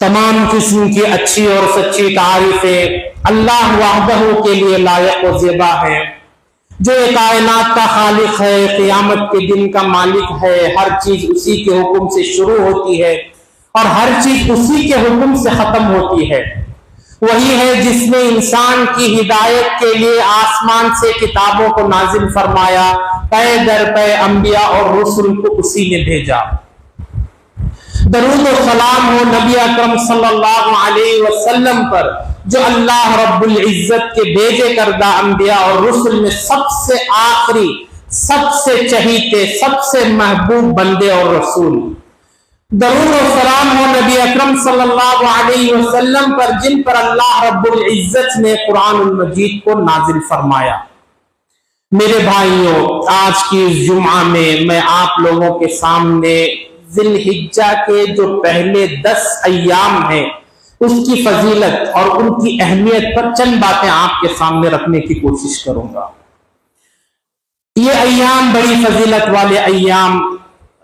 تمام قسم کی اچھی اور سچی تعریفیں اللہ وحدہ کے لیے لائق و زیبا ہے، جو کائنات کا خالق ہے، قیامت کے دن کا مالک ہے۔ ہر چیز اسی کے حکم سے شروع ہوتی ہے اور ہر چیز اسی کے حکم سے ختم ہوتی ہے۔ وہی ہے جس نے انسان کی ہدایت کے لیے آسمان سے کتابوں کو نازل فرمایا، پے در پے انبیاء اور رسل کو اسی نے بھیجا۔ درود و سلام ہو نبی اکرم صلی اللہ علیہ وسلم پر، جو اللہ رب العزت کے بھیجے کردہ انبیاء اور رسل میں سب سے آخری، سب سے چہیتے، سب سے محبوب بندے اور رسول۔ درود و سلام ہو نبی اکرم صلی اللہ علیہ وسلم پر، جن پر اللہ رب العزت نے قرآن المجید کو نازل فرمایا۔ میرے بھائیوں، آج کی اس جمعہ میں آپ لوگوں کے سامنے ذی الحجہ کے جو پہلے 10 ایام ہیں اس کی فضیلت اور ان کی اہمیت پر چند باتیں آپ کے سامنے رکھنے کی کوشش کروں گا۔ یہ ایام بڑی فضیلت والے ایام،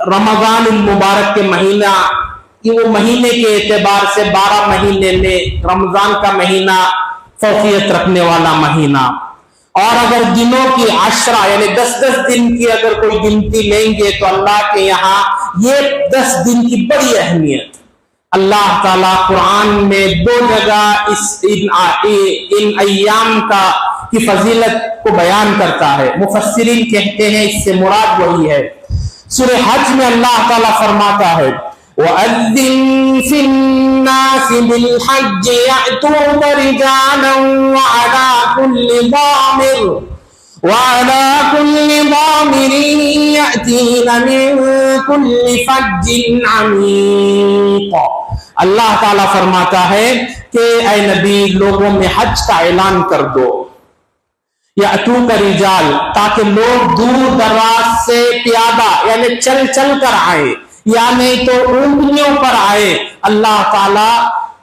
رمضان المبارک کے مہینہ، یہ وہ مہینے کے اعتبار سے 12 مہینے میں رمضان کا مہینہ فوقیت رکھنے والا مہینہ، اور اگر دنوں کی 10 یعنی 10 دن کی اگر کوئی گنتی لیں گے تو اللہ کے یہاں یہ 10 دن کی بڑی اہمیت۔ اللہ تعالیٰ قرآن میں 2 جگہ ان ایام کی فضیلت کو بیان کرتا ہے۔ مفسرین کہتے ہیں اس سے مراد وہی ہے۔ سورہ حج میں اللہ تعالیٰ فرماتا ہے وَأَذِّن فِي النَّاسِ بِالْحَجِّ يَأْتُوكَ رِجَالًا وَعَلَى كُلِّ ضَامِرٍ يَأْتِينَ مِن كُلِّ فَجٍّ عَمِيقٍ۔ اللہ تعالیٰ فرماتا ہے کہ اے نبی، لوگوں میں حج کا اعلان کر دو، یأتوک رجال، تاکہ لوگ دور دراز سے پیادہ یعنی چل چل کر آئے، یا نہیں تو اونٹنیوں پر آئے۔ اللہ تعالیٰ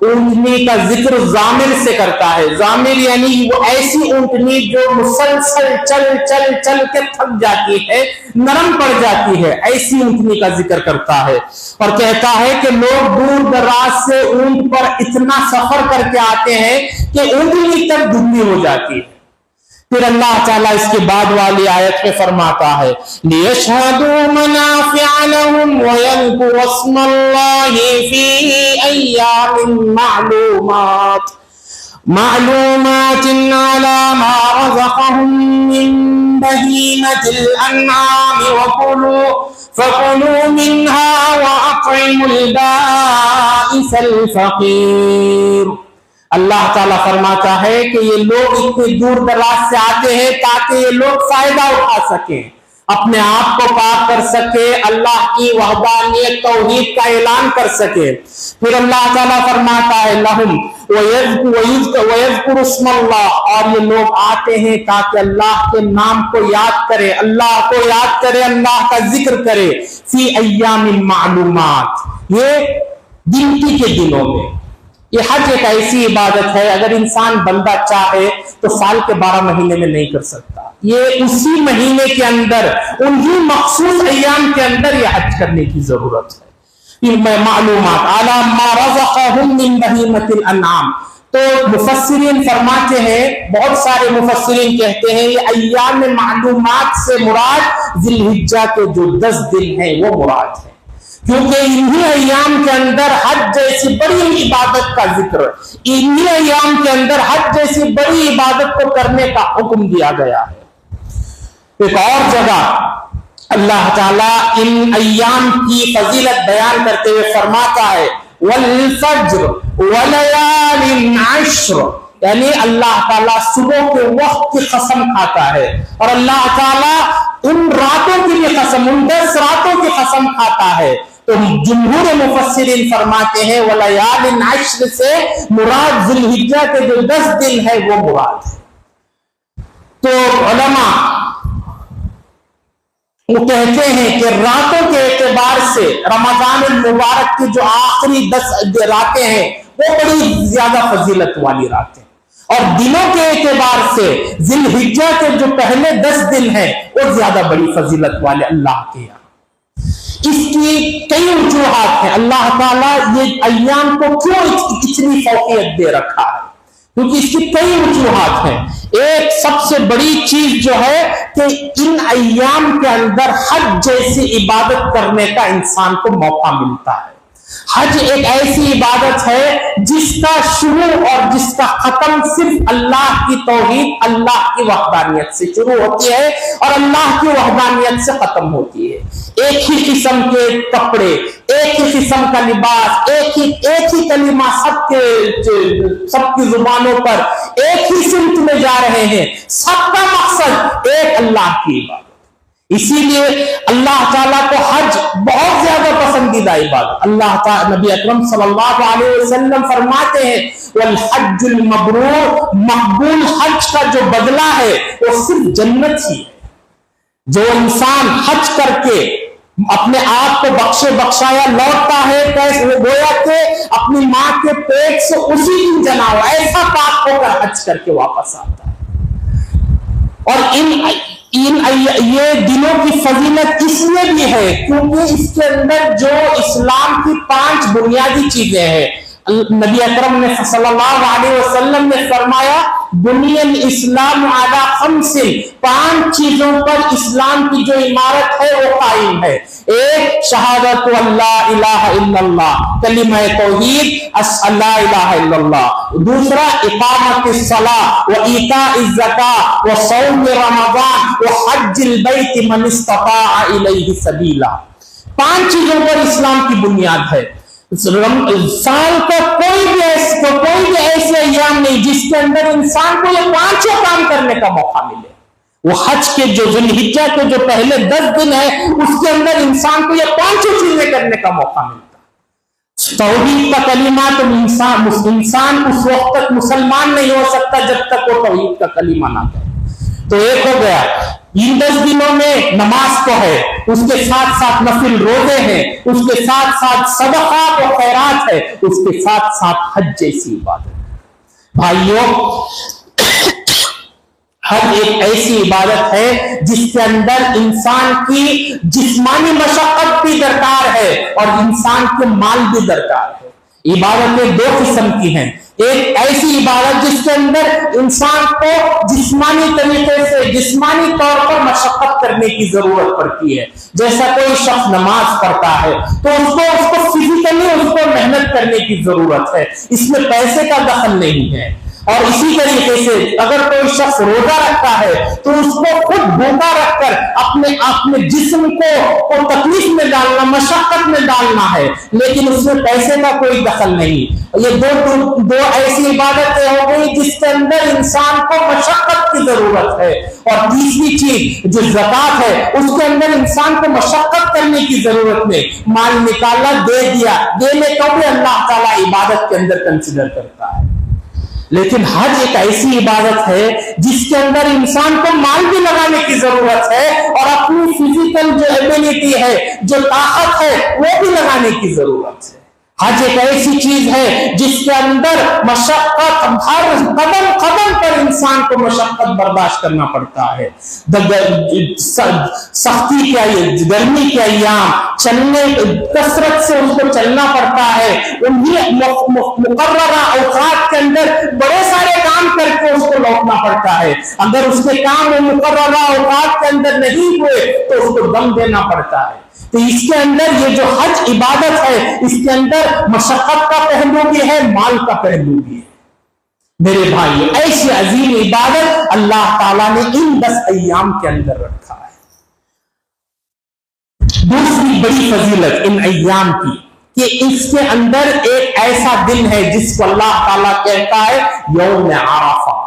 اونٹنی کا ذکر زامر سے کرتا ہے۔ زامر یعنی وہ ایسی اونٹنی جو مسلسل چل چل چل کے تھک جاتی ہے، نرم پڑ جاتی ہے، ایسی اونٹنی کا ذکر کرتا ہے، اور کہتا ہے کہ لوگ دور دراز سے اونٹ پر اتنا سفر کر کے آتے ہیں کہ اونٹنی تک دھندلی ہو جاتی ہے۔ پھر اللہ تعالیٰ اس کے بعد والی آیت میں فرماتا ہے لِيَشْهَدُوا مَنَافِعَ لَهُمْ وَيَذْكُرُوا اسْمَ اللَّهِ فِي أَيَّامٍ مَّعْلُومَاتٍ عَلَى مَا رَزَقَهُم مِّن بَهِيمَةِ الْأَنْعَامِ فَكُلُوا مِنْهَا وَأَطْعِمُوا الْبَائِسَ الْفَقِيرَ۔ اللہ تعالیٰ فرماتا ہے کہ یہ لوگ اتنے دور دراز سے آتے ہیں تاکہ یہ لوگ فائدہ اٹھا سکیں، اپنے آپ کو پاک کر سکے، اللہ کی وحدانیت توحید کا اعلان کر سکے۔ پھر اللہ تعالیٰ فرماتا ہے لہم وَيَذْكُرُ اسْمَ اللَّهِ، اور یہ لوگ آتے ہیں تاکہ اللہ کے نام کو یاد کرے، اللہ کو یاد کرے، اللہ کا ذکر کرے، فی ایام معلومات، یہ گنتی کے دنوں میں۔ یہ حج ایک ایسی عبادت ہے اگر انسان بندہ چاہے تو سال کے 12 مہینے میں نہیں کر سکتا، یہ اسی مہینے کے اندر، انہی مخصوص ایام کے اندر یہ حج کرنے کی ضرورت ہے۔ معلومات علی ما رزقہم من بہیمۃ الانعام، تو مفسرین فرماتے ہیں، بہت سارے مفسرین کہتے ہیں یہ ایام معلومات سے مراد ذی الحجہ کے جو 10 دن ہیں وہ مراد ہے، کیونکہ انہی ایام کے اندر حج جیسی بڑی عبادت کا ذکر، انہی ایام کے اندر حج جیسی بڑی عبادت کو کرنے کا حکم دیا گیا ہے۔ ایک اور جگہ اللہ تعالیٰ ان ایام کی فضیلت بیان کرتے ہوئے فرماتا ہے والفجر وليال عشر، یعنی اللہ تعالیٰ صبح کے وقت کی قسم کھاتا ہے، اور اللہ تعالیٰ ان راتوں کی بھی قسم، ان 10 راتوں کی قسم کھاتا ہے۔ تو جمہور مفسرین فرماتے ہیں ولیال عشر سے مراد ذی الحجہ کے جو 10 دن ہے وہ مراد ہے۔ تو علماء وہ کہتے ہیں کہ راتوں کے اعتبار سے رمضان المبارک کی جو آخری 10 راتیں ہیں وہ بڑی زیادہ فضیلت والی راتیں، اور دنوں کے اعتبار سے ذی الحجہ کے جو پہلے 10 دن ہیں وہ زیادہ بڑی فضیلت والے اللہ کے یہاں۔ اس کی کئی وجوہات ہیں. اللہ تعالیٰ یہ ایام کو کیوں اتنی فوقیت دے رکھا ہے؟ کیونکہ اس کی کئی وجوہات ہیں. ایک سب سے بڑی چیز جو ہے کہ ان ایام کے اندر حج جیسی عبادت کرنے کا انسان کو موقع ملتا ہے. حج ایک ایسی عبادت ہے جس کا شروع اور جس کا ختم صرف اللہ کی توحید، اللہ کی وحدانیت سے شروع ہوتی ہے اور اللہ کی وحدانیت سے ختم ہوتی ہے. ایک ہی قسم کے کپڑے، ایک ہی قسم کا لباس، ایک ہی کلمہ سب کی زبانوں پر ایک ہی سمت میں جا رہے ہیں. سب کا مقصد ایک، اللہ کی عبادت. اسی لیے اللہ تعالیٰ کو حج بہت زیادہ پسندیدہ عبادت. اللہ تعالیٰ نبی اکرم صلی اللہ علیہ وسلم فرماتے ہیں والحج المبرور، مقبول حج کا جو بدلہ ہے وہ صرف جنت ہی ہے. جو انسان حج کر کے اپنے آپ کو بخشے بخشایا لوٹتا ہے، کیسے گویا کہ اپنی ماں کے پیٹ سے اسی دن جنا ہوا ایسا پاک ہو کر حج کر کے واپس آتا ہے. اور یہ دنوں کی فضیلت اس لیے بھی ہے کیونکہ اس کے اندر جو اسلام کی 5 بنیادی چیزیں ہیں. نبی اکرم نے صلی اللہ علیہ وسلم نے فرمایا بنی الاسلام علی 5، 5 چیزوں پر اسلام کی جو عمارت ہے وہ قائم ہے. ایک، شہادت اللہ الہ الا اللہ، کلمہ توحید لا الہ الا اللہ. دوسرا، اقامت الصلاۃ و ایتاء الزکاۃ و صوم رمضان و حج البیت من استطاع الیہ سبیلا. 5 چیزوں پر اسلام کی بنیاد ہے. سال کا کوئی بھی ایسے ایام نہیں جس کے اندر انسان کو یہ 5 کام کرنے کا موقع ملے. وہ حج کے جو ذوالحجہ کے جو پہلے 10 دن ہے اس کے اندر انسان کو یہ 5 چیزیں کرنے کا موقع ملتا ہے. توحید کا کلمہ تو انسان اس وقت تک مسلمان نہیں ہو سکتا جب تک وہ توحید کا کلمہ نہ کہے. تو ایک ہو گیا. ان 10 دنوں میں نماز تو ہے، اس کے ساتھ ساتھ نفل روزے ہیں، اس کے ساتھ ساتھ صدقات و خیرات ہے، اس کے ساتھ ساتھ حج جیسی عبادت. بھائیوں، حج ایک ایسی عبادت ہے جس کے اندر انسان کی جسمانی مشقت بھی درکار ہے اور انسان کے مال بھی درکار ہے. عبادتیں 2 قسم کی ہیں. ایک ایسی عبادت جس کے اندر انسان کو جسمانی طریقے سے، جسمانی طور پر مشقت کرنے کی ضرورت پڑتی ہے. جیسا کوئی شخص نماز پڑھتا ہے تو اس کو فزیکلی اس کو محنت کرنے کی ضرورت ہے، اس میں پیسے کا دخل نہیں ہے. اور اسی طریقے سے اگر کوئی شخص روزہ رکھتا ہے تو اس کو خود بھوکا رکھ کر اپنے جسم کو تکلیف میں ڈالنا، مشقت میں ڈالنا ہے، لیکن اس میں پیسے کا کوئی دخل نہیں. یہ دو ایسی عبادتیں ہو گئی جس کے اندر انسان کو مشقت کی ضرورت ہے. اور تیسری چیز جو زکات ہے اس کے اندر انسان کو مشقت کرنے کی ضرورت نہیں. مال نکالا، دے دیا، دینے کو بھی اللہ تعالیٰ عبادت کے اندر کنسیڈر کرتا ہے. لیکن حج ایک ایسی عبادت ہے جس کے اندر انسان کو مال بھی لگانے کی ضرورت ہے اور اپنی فزیکل جو ایبیلٹی ہے، جو طاقت ہے، وہ بھی لگانے کی ضرورت ہے. حج ایک ایسی چیز ہے جس کے اندر مشقت، ہر قدم قدم پر انسان کو مشقت برداشت کرنا پڑتا ہے. سختی کے گرمی کے ایام چلنے، کثرت سے ان کو چلنا پڑتا ہے. انہیں مقررہ اوقات کے اندر بڑے سارے کام کر کے اس کو لوٹنا پڑتا ہے. اگر اس کے کام مقررہ اوقات کے اندر نہیں ہوئے تو اس کو دم دینا پڑتا ہے. تو اس کے اندر یہ جو حج عبادت ہے اس کے اندر مشقت کا پہلو بھی ہے، مال کا پہلو بھی ہے. میرے بھائی، ایسی عظیم عبادت اللہ تعالیٰ نے ان 10 ایام کے اندر رکھا ہے. دوسری بڑی فضیلت ان ایام کی کہ اس کے اندر ایک ایسا دن ہے جس کو اللہ تعالیٰ کہتا ہے یوم عرفہ،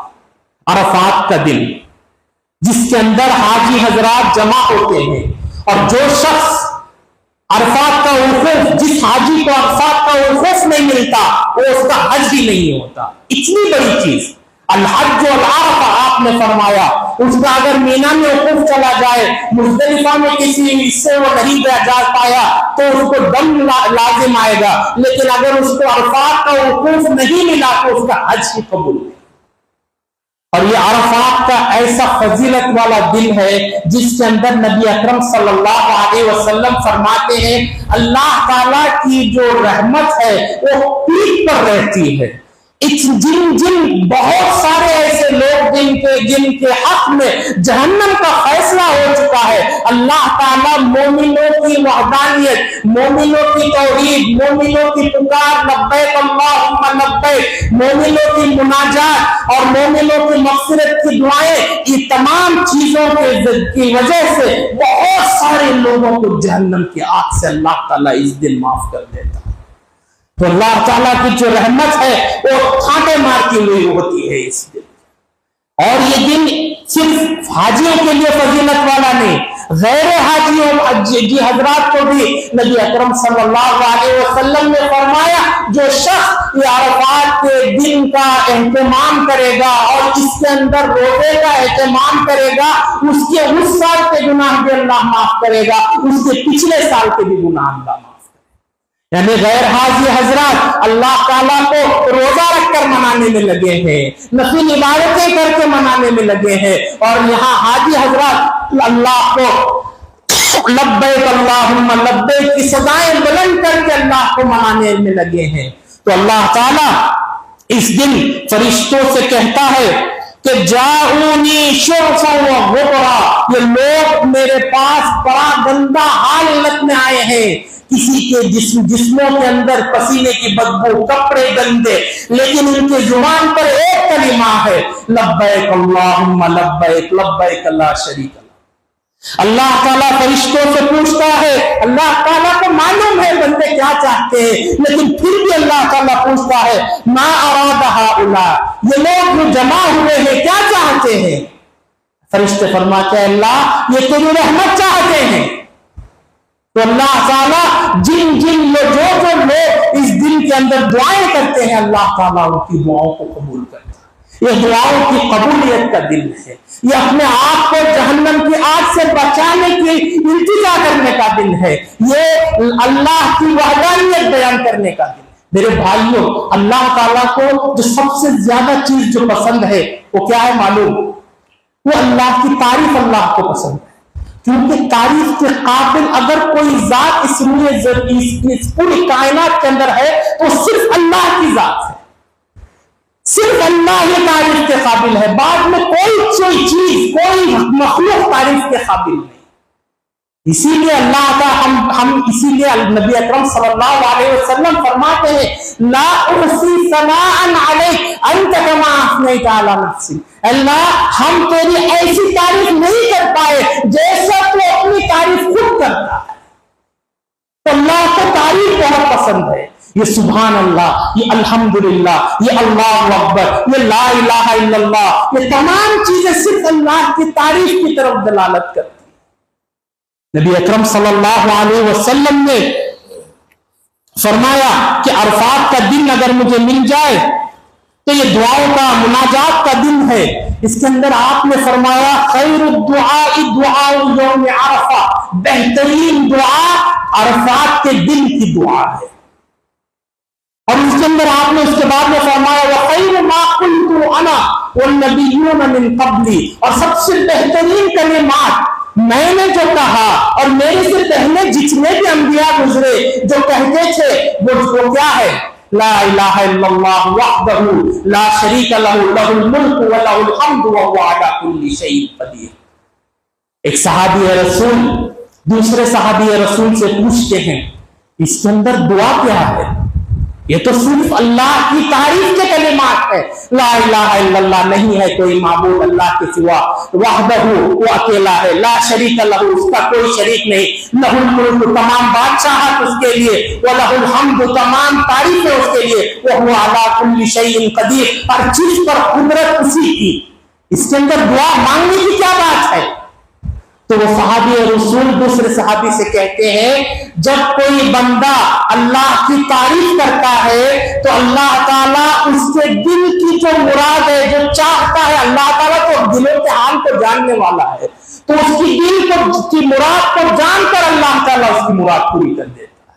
عرفات کا دن، جس کے اندر حاجی حضرات جمع ہوتے ہیں. اور جو شخص عرفات کا وقوف، جس حاجی کو عرفات کا وقوف نہیں ملتا وہ اس کا حج بھی نہیں ہوتا. اتنی بڑی چیز الحج والعرفہ آپ نے فرمایا. اس کا اگر مینا میں وقوف چلا جائے، مزدلفہ میں کسی حصے وہ نہیں جا پایا تو اس کو دم لازم آئے گا، لیکن اگر اس کو عرفات کا وقوف نہیں ملا تو اس کا حج بھی قبول نہیں. اور یہ عرفات کا ایسا فضیلت والا دن ہے جس کے اندر نبی اکرم صلی اللہ علیہ وسلم فرماتے ہیں اللہ تعالیٰ کی جو رحمت ہے وہ پیٹھ پر رہتی ہے. جن بہت سارے ایسے لوگ جن کے حق میں جہنم کا فیصلہ ہو چکا ہے، اللہ تعالیٰ مومنوں کی وحدانیت، مومنوں کی توحید، مومنوں کی پکار لبیک اللہم لبیک، مومنوں کی مناجات اور مومنوں کی مغفرت کی دعائیں، یہ تمام چیزوں کی وجہ سے بہت سارے لوگوں کو جہنم کی آگ سے اللہ تعالیٰ اس دن معاف کر دیتا ہے. تو اللہ تعالیٰ کی جو رحمت ہے وہ کھانٹے مارتی ہوئی ہوتی ہے اس دن. اور یہ دن صرف حاجیوں کے لیے فضیلت والا نہیں، غیر حاجیوں جی حضرات کو بھی نبی اکرم صلی اللہ علیہ وسلم نے فرمایا جو شخص یہ عرفات کے دن کا اہتمام کرے گا اور اس کے اندر روزے کا اہتمام کرے گا، اس کے اس سال کے گناہ بھی اللہ معاف کرے گا، اس کے پچھلے سال کے بھی گناہ اللہ معاف. یعنی غیر حاجی حضرات اللہ تعالیٰ کو روزہ رکھ کر منانے میں لگے ہیں، نفل عبادتیں کر کے منانے میں لگے ہیں، اور یہاں حاجی حضرات اللہ کو لبیک اللہم لبیک کی صدائیں بلند کر کے اللہ کو منانے میں لگے ہیں. تو اللہ تعالیٰ اس دن فرشتوں سے کہتا ہے کہ جاؤنی شرفا و غبرا، یہ لوگ میرے پاس بڑا گندا حالت میں آئے ہیں، کسی کے جسموں کے اندر پسینے کی بدبو، کپڑے گندے، لیکن ان کے زبان پر ایک کلمہ ہے لبیک اللہم لبیک لبیک لا شریک لک. اللہ تعالیٰ فرشتوں سے پوچھتا ہے، اللہ تعالیٰ کو معلوم ہے بندے کیا چاہتے ہیں، لیکن پھر بھی اللہ تعالیٰ پوچھتا ہے ما اراد ہؤلاء، یہ لوگ جو جمع ہوئے ہیں کیا چاہتے ہیں؟ فرشتے فرماتے ہیں اللہ یہ تیری رحمت چاہتے ہیں. تو اللہ تعالیٰ جو لوگ اس دن کے اندر دعائیں کرتے ہیں اللہ تعالیٰ ان کی دعاؤں کو قبول کرتا ہے. یہ دعاؤں کی قبولیت کا دن ہے، یہ اپنے آپ کو جہنم کی آگ سے بچانے کی التجا کرنے کا دن ہے، یہ اللہ کی وحدانیت بیان کرنے کا دن. میرے بھائیوں، اللہ تعالیٰ کو جو سب سے زیادہ چیز جو پسند ہے وہ کیا ہے معلوم؟ وہ اللہ کی تعریف اللہ کو پسند ہے، کیونکہ تعریف کے قابل اگر کوئی ذات اس پوری کائنات کے اندر ہے تو صرف اللہ کی ذات ہے، صرف اللہ یہ تعریف کے قابل ہے، بعد میں کوئی چیز کوئی مخلوق تعریف کے قابل نہیں. اسی لیے اللہ تعالیٰ اسی لیے نبی اکرم صلی اللہ علیہ وسلم فرماتے ہیں لا احصی ثناء علیک انت کما اثنیت علی نفسی، اللہ ہم تیری ایسی تعریف نہیں کر پائے جیسا تو اپنی تعریف خود کرتا ہے. تو اللہ کو تعریف بہت پسند ہے. یہ سبحان اللہ، یہ الحمدللہ، یہ اللہ اکبر، یہ لا الہ الا اللہ، یہ تمام چیزیں صرف اللہ کی تعریف کی طرف دلالت کرتی. نبی اکرم صلی اللہ علیہ وسلم نے فرمایا کہ عرفات کا دن اگر مجھے مل جائے تو یہ دعاؤں کا مناجات کا دن ہے. اس کے اندر آپ نے فرمایا خیر الدعاء دعاء یوم عرفہ، بہترین دعا عرفات کے دن کی دعا ہے. اور اس کے اندر آپ نے اس کے بعد میں فرمایا وَخَيْرُ مَا قُلْتُ أَنَا وَالنَّبِيُّونَ مِن قَبْلِي، اور سب سے بہترین کلمات میں نے جو کہا اور میرے سے پہلے جتنے بھی انبیاء گزرے جو کہتے تھے وہ کیا ہے؟ لا الہ الا اللہ وحدہ لا شریک لہ لہ الملک ولہ الحمد وہو علی کل شیء قدیر. ایک صحابی رسول دوسرے صحابی رسول سے پوچھتے ہیں اس کے اندر دعا کیا ہے؟ یہ تو صرف اللہ کی تعریف کے کلمات ہے، لا الہ الا اللہ، نہیں ہے کوئی معبود اللہ کے سوا، وحدہ وہ اکیلا ہے، لا شریک لہ اس کا کوئی شریک نہیں، لہ الملک تمام بادشاہت اس کے لیے، ولہ الحمد تمام تعریفیں اس کے لیے، وہو علی کل شیء قدیر، ہر چیز پر قدرت اسی کی. اس کے اندر دعا مانگنے کی کیا بات ہے؟ تو وہ صحابی رسول دوسرے صحابی سے کہتے ہیں جب کوئی بندہ اللہ کی تعریف کرتا ہے تو اللہ تعالیٰ اس کے دل کی جو مراد ہے جو چاہتا ہے، اللہ تعالیٰ تو دلوں کے حال کو جاننے والا ہے، تو اس کی دل کی مراد کو جان کر اللہ تعالیٰ اس کی مراد پوری کر دیتا ہے.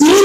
3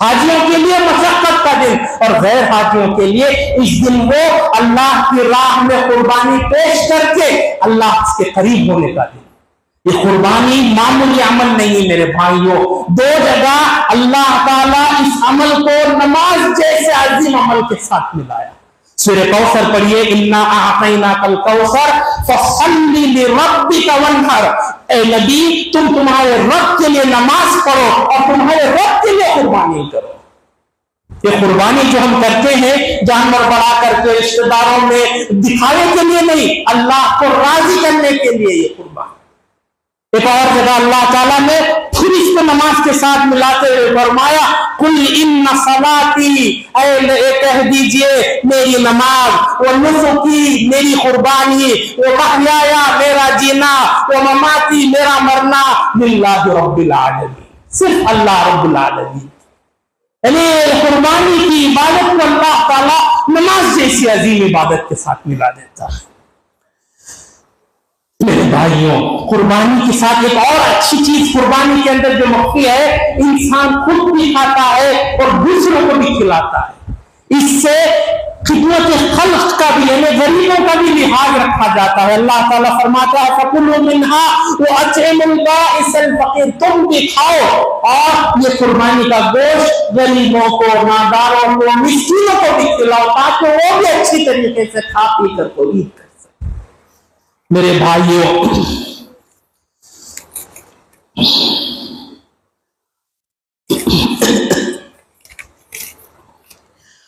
حاجیوں کے لیے مشقت کا دن اور غیر حاجیوں کے لیے اس دن وہ اللہ کی راہ میں قربانی پیش کر کے اللہ کے قریب ہونے کا دن. یہ قربانی معمولی عمل نہیں میرے بھائیوں. دو جگہ اللہ تعالیٰ اس عمل کو نماز جیسے عظیم عمل کے ساتھ ملایا. سورہ کوثر پڑھیے انا اعطیناک الکوثر فصل لربک وانحر. اے نبی تم تمہارے رب کے لیے نماز پڑھو اور تمہارے رب کے لیے قربانی کرو. یہ قربانی جو ہم کرتے ہیں جانور بڑھا کر کے رشتہ داروں میں دکھانے کے لیے نہیں، اللہ کو راضی کرنے کے لیے یہ قربانی. ایک اور جگہ اللہ تعالیٰ نے پھر اس کو نماز کے ساتھ ملاتے ہوئے فرمایا قل ان صلاتی، اے کہہ دیجئے میری نماز، و نسکی میری قربانی، و محیایا میرا جینا، و مماتی میرا مرنا، للہ رب العالمین، صرف اللہ رب العالمین. یعنی قربانی کی عبادت کو اللہ تعالیٰ نماز جیسی عظیم عبادت کے ساتھ ملا دیتا ہے. میرے بھائیوں قربانی کے ساتھ ایک اور اچھی چیز قربانی کے اندر جو مخفی ہے، انسان خود بھی کھاتا ہے اور دوسروں کو بھی کھلاتا ہے. اس سے خدمت خلق کا بھی یعنی غریبوں کا بھی لحاظ رکھا جاتا ہے. اللہ تعالیٰ فرماتا ہے فَكُلُوا مِنْهَا وَأَطْعِمُوا الْبَائِسَ الْفَقِيرَ، تم بھی کھاؤ اور یہ قربانی کا گوشت غریبوں کو، ناداروں کو، مسکینوں کو بھی کھلاؤ تاکہ وہ بھی اچھی طریقے سے کھا پی کر کو عید کر. میرے بھائیوں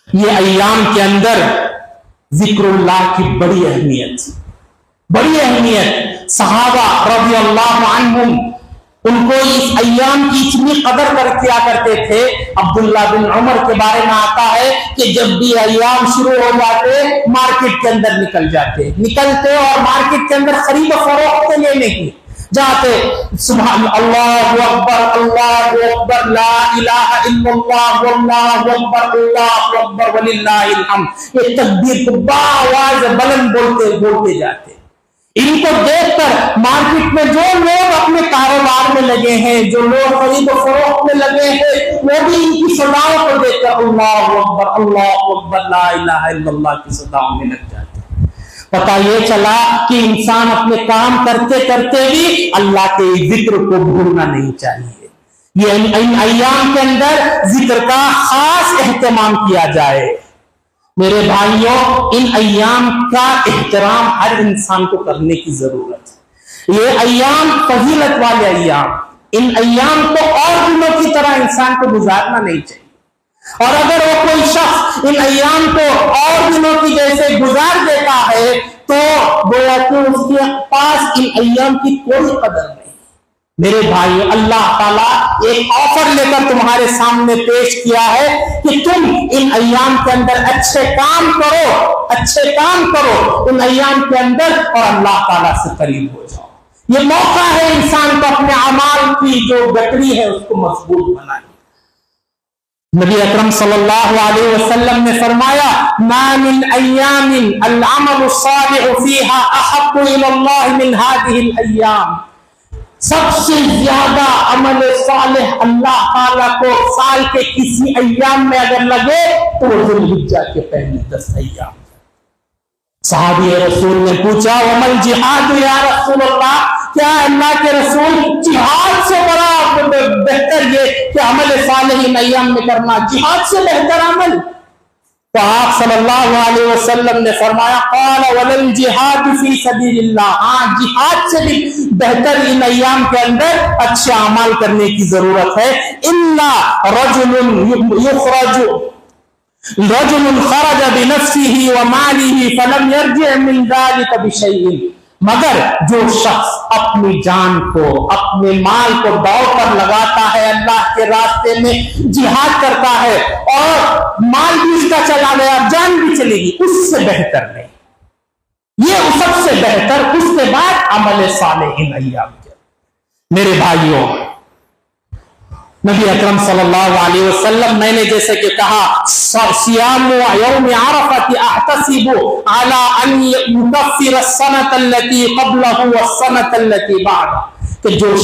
یہ ایام کے اندر ذکر اللہ کی بڑی اہمیت. صحابہ رضی اللہ عنہم ان کو اس ایام کی اتنی قدر کیا کرتے تھے. عبداللہ بن عمر کے بارے میں آتا ہے کہ جب بھی ایام شروع ہو جاتے مارکیٹ کے اندر نکلتے اور مارکیٹ کے اندر خرید و فروخت لینے کی جاتے. سبحان اللہ اکبر لا الہ الا اللہ واللہ اکبر اللہ اکبر وللہ الحمد، یہ تکبیر کو بآواز بلند بولتے جاتے. ان کو دیکھ کر مارکیٹ میں جو لوگ اپنے کاروبار میں لگے ہیں، جو لوگ خرید و فروخت میں لگے ہیں، وہ بھی ان کی صداؤں کو دیکھ کر اللہ اکبر لا الہ الا اللہ کی صداؤں میں لگ جاتے ہیں. پتہ یہ چلا کہ انسان اپنے کام کرتے کرتے بھی اللہ کے ذکر کو بھولنا نہیں چاہیے. یہ ان ایام کے اندر ذکر کا خاص اہتمام کیا جائے. میرے بھائیوں ان ایام کا احترام ہر انسان کو کرنے کی ضرورت ہے. یہ ایام فضیلت والے ایام، ان ایام کو اور دنوں کی طرح انسان کو گزارنا نہیں چاہیے. اور اگر وہ کوئی شخص ان ایام کو اور دنوں کی جیسے گزار دیتا ہے تو گویا کہ اس کے پاس ان ایام کی کوئی قدر نہیں. میرے بھائیو اللہ تعالیٰ ایک آفر لے کر تمہارے سامنے پیش کیا ہے کہ تم ان ایام کے اندر اچھے کام کرو ان ایام کے اندر اور اللہ تعالیٰ سے قریب ہو جاؤ. یہ موقع ہے انسان کو اپنے اعمال کی جو گٹری ہے اس کو مضبوط بنائے. نبی اکرم صلی اللہ علیہ وسلم نے فرمایا ما من ایام العمل الصالح فیها احب الی اللہ من هذه الايام. سب سے زیادہ عمل صالح اللہ تعالیٰ کو سال کے کسی ایام میں اگر لگے تو وہ ذوالحجہ کے پہلی 10 ایام. صحابی رسول نے پوچھا ومل جہاد یا رسول اللہ، کیا اللہ کے رسول جہاد سے بڑا بہتر یہ کہ عمل صالح ان ایام میں کرنا، جہاد سے بہتر عمل؟ تو آپ صلی اللہ علیہ وسلم نے فرمایا قال ولل جہاد فی سبیل اللہ، ہاں جہاد سے بھی بہتر ان ایام کے اندر اچھے اعمال کرنے کی ضرورت ہے. الا رجل خرج بنفسه وماله فلم يرجع من ذلك بشيء، مگر جو شخص اپنی جان کو اپنے مال کو دوڑ پر لگاتا ہے، اللہ کے راستے میں جہاد کرتا ہے اور مال بھی اس کا چلا گیا جان بھی چلے گی، اس سے بہتر نہیں. یہ سب سے بہتر اس کے بعد عمل صالح ان ایام کے. میرے بھائیوں نبی اکرم صلی اللہ علیہ وسلم، میں نے جیسے کہ کہا صیام یوم عرفہ احتسب علی ان یکفر السنۃ التي قبلہ والسنۃ التي بعدہ، کہ جو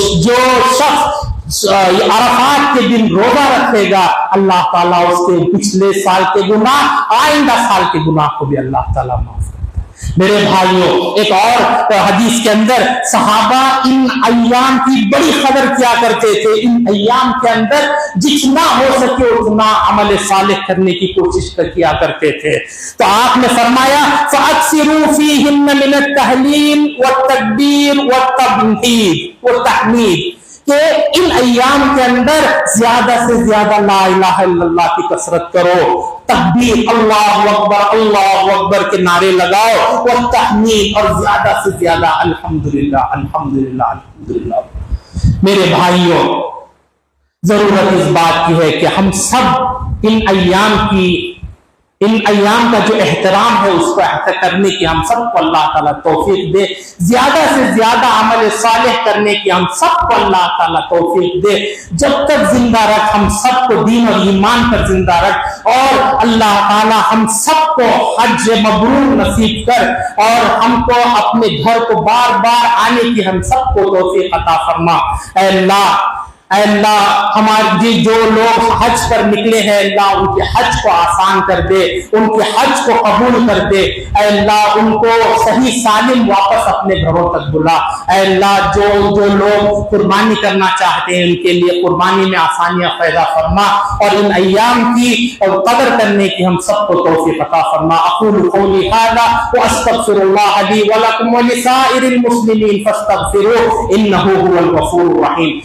شخص عرفات کے دن روزہ رکھے گا، اللہ تعالیٰ اس کے پچھلے سال کے گناہ، آئندہ سال کے گناہ کو بھی اللہ تعالیٰ معاف کرتا ہے۔ میرے بھائیوں، ایک اور حدیث کے اندر صحابہ ان ایام کی بڑی قدر کیا کرتے تھے، ان ایام کے اندر جتنا ہو سکے اتنا عمل صالح کرنے کی کوشش کیا کرتے تھے۔ تو آپ نے فرمایا فَأَكْثِرُوا فِيهِنَّ مِنَ التَّهْلِيلِ وَالتَّكْبِيرِ وَالتَّحْمِيدِ کہ ان ایام کے اندر زیادہ سے زیادہ لا الہ الا اللہ کی کثرت کرو، تکبیر اللہ اکبر کے نعرے لگاؤ، اور تحمید اور زیادہ سے زیادہ الحمدللہ الحمدللہ الحمدللہ۔ میرے بھائیوں، ضرورت اس بات کی ہے کہ ہم سب ان ایام کا جو احترام ہے اس کو کرنے کی ہم سب کو اللہ تعالیٰ توفیق دے، زیادہ سے زیادہ عمل صالح کرنے کی ہم سب کو اللہ تعالیٰ توفیق دے۔ جب تک زندہ رکھ ہم سب کو دین اور ایمان پر زندہ رکھ، اور اللہ تعالیٰ ہم سب کو حج مبرور نصیب کر، اور ہم کو اپنے گھر کو بار بار آنے کی ہم سب کو توفیق عطا فرما۔ اے اللہ ہمارے جو لوگ حج پر نکلے ہیں، اللہ ان کے حج کو آسان کر دے، ان کے حج کو قبول کر دے۔ اے اللہ ان کو صحیح سالم واپس اپنے گھروں تک بلا۔ اے اللہ جو لوگ قربانی کرنا چاہتے ہیں ان کے لیے قربانی میں آسانیاں پیدا فرما، اور ان ایام کی قدر کرنے کی ہم سب کو توفیق عطا فرما۔ اقول قولی ھذا واستغفر اللہ لی ولکم ولسائر المسلمین فاستغفروہ انہ ھو الغفور الرحیم۔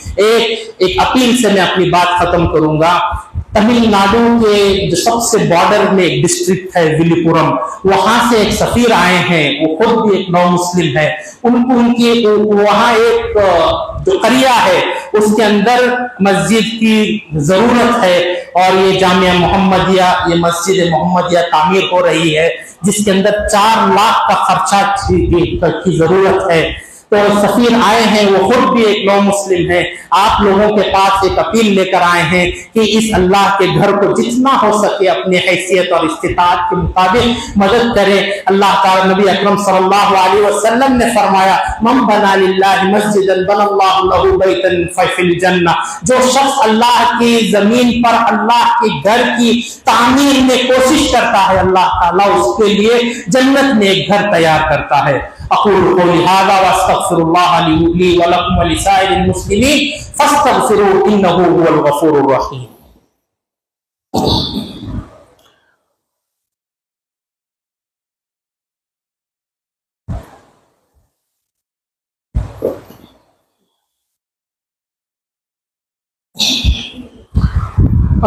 ایک اپیل سے میں اپنی بات ختم کروں گا۔ تمل ناڈو کے جو سب سے بارڈر میں ایک ڈسٹرکٹ ہے ولی پورم، وہاں سے ایک سفیر آئے ہیں، وہ خود بھی ایک نو مسلم ہے۔ وہاں ایک جو قریہ ہے اس کے اندر مسجد کی ضرورت ہے، اور یہ جامعہ محمدیہ، یہ مسجد محمدیہ تعمیر ہو رہی ہے، جس کے اندر 4 لاکھ کا خرچہ کی ضرورت ہے۔ تو سفیر آئے ہیں، وہ خود بھی ایک نو مسلم ہے، آپ لوگوں کے پاس ایک اپیل لے کر آئے ہیں کہ اس اللہ کے گھر کو جتنا ہو سکے اپنے حیثیت اور استطاعت کے مطابق مدد کریں۔ اللہ تعالی نبی اکرم صلی اللہ علیہ وسلم نے فرمایا من بنا للہ مسجدا بنى اللہ له بیتا فی الجنہ، جو شخص اللہ کی زمین پر اللہ کے گھر کی تعمیر میں کوشش کرتا ہے، اللہ تعالیٰ اس کے لیے جنت میں ایک گھر تیار کرتا ہے۔ اقول قولی ھذا واستغفر اللہ لی ولکم ولسائر المسلمین فاستغفروہ انہ ھو الغفور الرحیم۔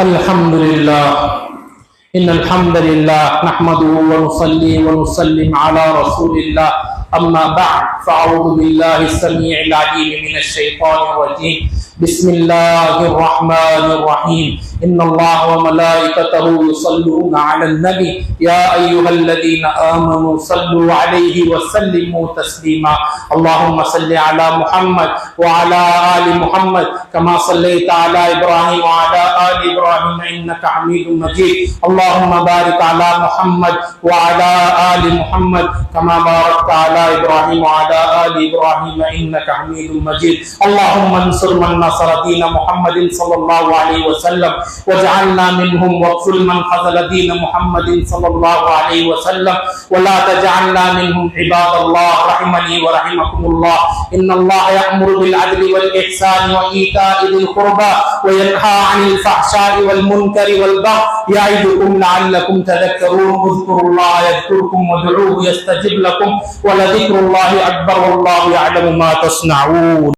الحمدللہ ان الحمد للہ نحمده ونصلي ونسلم على رسول الله اما بعد فاعوذ بالله السميع العليم من الشيطان الرجيم بسم الله الرحمن الرحيم ان الله وملائكته يصلون على النبي يا ايها الذين امنوا صلوا عليه وسلموا تسليما اللهم صل على محمد وعلى ال محمد كما صليت على ابراهيم وعلى ال ابراهيم انك حميد مجيد اللهم بارك على محمد وعلى ال محمد كما باركت على ابراهيم وعلى ال ابراهيم انك حميد مجيد اللهم انصر من نصر دين محمد صلى الله عليه وسلم واجعلنا منهم واغفر من خذل دين محمد صلى الله عليه وسلم ولا تجعلنا منهم عباد الله رحمني ورحمكم الله ان الله يأمر بالعدل والإحسان وإيتاء ذي القربى وينهى عن الفحشاء والمنكر والبغي يعظكم لعلكم تذكرون اذكروا الله يذكركم وادعوه يستجب لكم ولذكر الله أكبر والله يعلم ما تصنعون۔